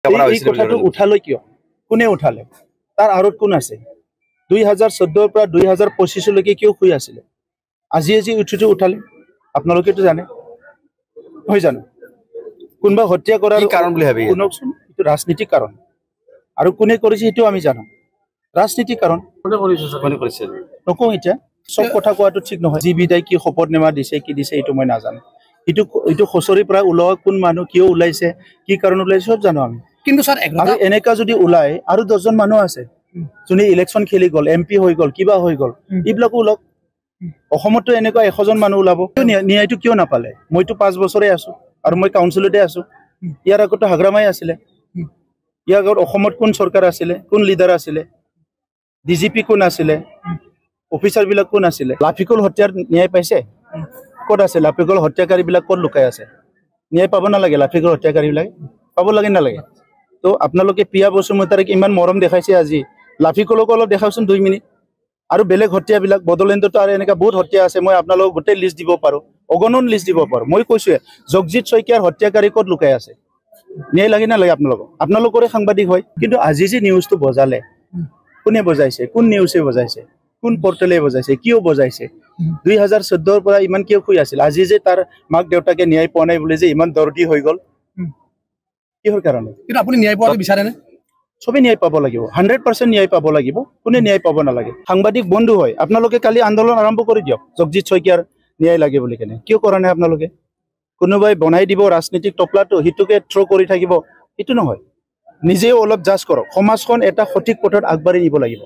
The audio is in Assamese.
এই কথাটো উঠালৈ কিয় কোনে উঠালে তাৰ আৰত কোন আছে 2014 পৰা 2025 লৈকে কিয় শুই আছিলে আজি উঠিটো উঠালে আপোনালোকেতো জানে হৈ জানো কোনবা হত্যা কৰাৰ কাৰণ বুলি ভাবি কোনকচোন এটো ৰাজনীতিক কাৰণ আৰু কোনে কৰিছে এটো আমি জানো ৰাজনীতিক কাৰণ কোনে কৰিছে নকওঁ এটা সব কথা কোৱাটো ঠিক নহয় জি বিদায় কি শপত নেমা দিছে কি দিছে এটো মই নাজানো এটো খসৰি পৰা ওলোৱা কোন মানুহ কিয় ওলাইছে কি কাৰণ ওলাইছে সব জানো আমি কিন্তু স্যাৰ আৰু এনেকা যদি ওলাই আৰু 10 জন মানুহ আছে যোনে ইলেকশন খেলি গল এমপি হৈ গল কিবা হৈ গল ইবলাকো লক অসমতো এনেকা 100 জন মানুহ ওলাব ন্যায়টো কিয় নাপালে মইতো 5 বছৰে আছো আৰু মই কাউন্সিলতে আছো ইয়াৰ আগতে হাগ্ৰামাই আছিলে ইয়াৰ আগত অসমত কোন সৰকাৰ আছিলে কোন লিডাৰ আছিলে ডিজিপি কোন আছিলে অফিচাৰ বিলাক কোন আছিলে লাফিকুল হত্যাৰ ন্যায় পাইছে ক'ত আছে লাফিকুল হত্যাকাৰী বিলাক ক'ত লুকাই আছে ন্যায় পাব না লাগে লাফিকুল হত্যাকাৰী বিলাক পাব লাগে না লাগে তো আপোনালোকে পিয়া বসুমতাৰীক ইমান মৰম দেখাইছে আজি লাফিকুলক অলপ দেখাওচোন 2 মিনিট আৰু বেলেগ হত্যা বিলাক বদলেণ্ডতো আৰু এনেকা বহুত হত্যা আছে মই আপোনালোকক গোটেই লিষ্ট দিব পাৰো অগণন লিষ্ট দিব পাৰো মই কৈছো জগজিৎ শইকীয়াৰ হত্যাকাৰী ক'ত লুকাই আছে ন্যায় লাগে না লাগে আপোনালোকৰে সাংবাদিক হয় কিন্তু আজি যে নিউজটো বজালে কোনে বজাইছে কোন নিউজে বজাইছে কোন পৰ্টেলে বজাইছে কিয় বজাইছে 2014 ৰ পৰা ইমান কিয় খুই আছিল আজি যে তাৰ মাক দেউতাকে ন্যায় পোৱা নাই বুলি যে ইমান দৰদি হৈ গল কিহৰ কাৰণে কিন্তু আপুনি ন্যায় পোৱাটো বিচাৰে নে সবে ন্যায় পাব লাগিব 100% ন্যায় পাব লাগিব কোনে ন্যায় পাব না লাগে সাংবাদিক বন্ধু হয় আপোনালোকে কালি আন্দোলন আৰম্ভ কৰি দিয়ক জগজিৎ শইকীয়াৰ ন্যায় লাগে বুলি কেনে কিয় কৰা নাই আপোনালোকে কোনোবাই বনাই দিব ৰাজনীতিক টপলাটো হিতুকে থ্ৰ কৰি থাকিব এটো নহয় নিজেও অলপ জাজ কৰক সমাজখন এটা সঠিক পথত আগবাঢ়ি নিব লাগিব